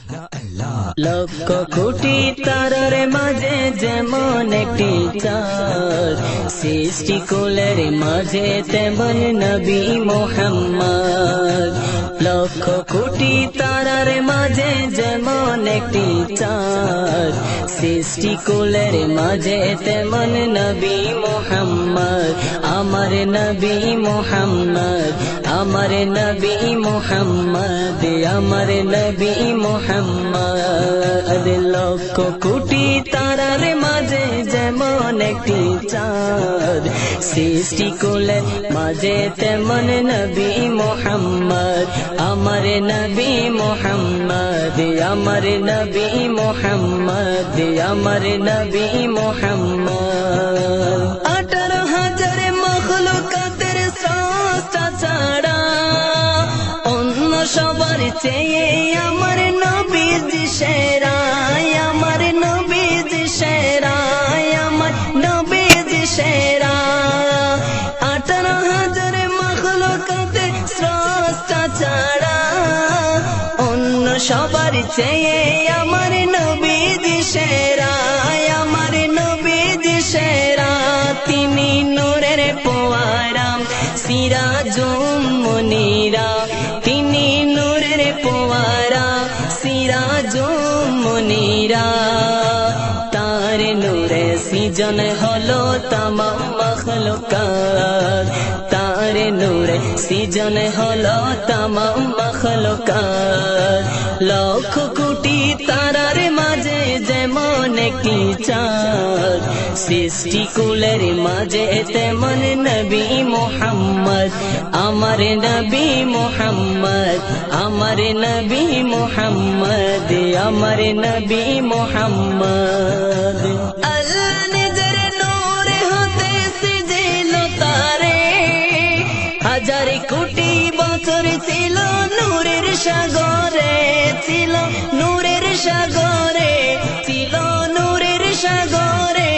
লক্ষ কোটি তারার মাঝে যেমন একটি চাঁদ, সৃষ্টিকুলের মাঝে তেমন নবী মুহাম্মদ। লক্ষ কোটি তারার মাঝে যেমন একটি চাঁদ, সৃষ্টিকুলের মাঝে তেমন নবী মুহাম্মদ। আমার নবী মুহাম্মদ, আমার নবী মুহাম্মদ, আমার নবী মুহাম্মদ। লক্ষ কোটি তারার মাঝে যেমন একটি চাঁদ, সৃষ্টিকুলের মাঝে তেমন নবী মুহাম্মদ। আমার নবী মুহাম্মদ, আমার নবী মুহাম্মদ, আমার নবী মুহাম্মদ। 18,000 মখলুকাতের স্রষ্টা ছাড়া অন্য সবার চেয়ে আমার নবীজি সেরা, আমার নবীজি সেরা, আমার নবীজি সেরা। 18,000 মখলুকাতের স্রষ্টা ছাড়া অন্য সবার চেয়ে আমার নবীজি সেরা, আমার নবীজি সেরা। তিনি নূরের পোয়ারা, সিরাজুম মুনীরা, তিনি নূরের পোয়ারা, সিরাজুম মুনীরা। তার নূরে সৃজন হলো তামাম মখলুকাত, তার নূরে সৃজন হলো তামাম মখলুকাত। লক্ষ কোটি তারার মাঝে যেমন একটি চাঁদ, সৃষ্টিকুলের মাঝে তেমন নবী মুহাম্মদ। আমার নবী মুহাম্মদ, আমার নবী মুহাম্মদ, আমার নবী মুহাম্মদ। আল্লাহ নিজের নূরে হতে সৃজিল তারে, 1000 কোটি বছর ছিল নূরের সাগরে, ছিল নূরের সাগরে, ছিল নূরের সাগরে।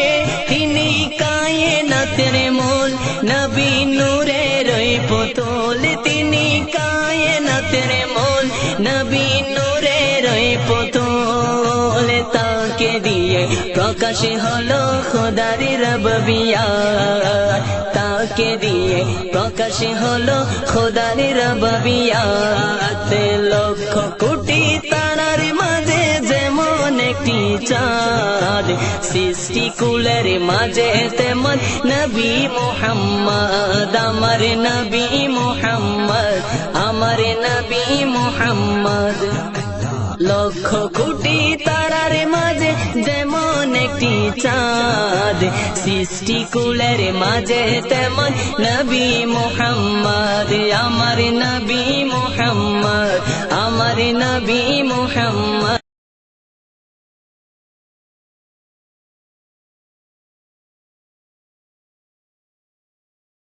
তিনি কায়েনাতের মূল, নবী নূরের পুতুল, তিনি কায়েনাতের মূল, নবী নূরের পুতুল। তাকে দিয়ে প্রকাশ হলো খোদার রব্বিয়াত, তাকে দিয়ে প্রকাশ হলো খোদার রব্বিয়াত। লক্ষ কোটি তারার মাঝে যেমন একটি চাঁদ, সৃষ্টিকুলের মাঝে তেমন নবী মুহাম্মদ। আমার নবী মুহাম্মদ, আমার নবী মুহাম্মদ। লক্ষ কোটি তারার মাঝে যেমন একটি চাঁদ, সৃষ্টিকুলের মাঝে তেমন নবী মুহাম্মদ। আমার নবী মুহাম্মদ, আমার নবী মুহাম্মদ।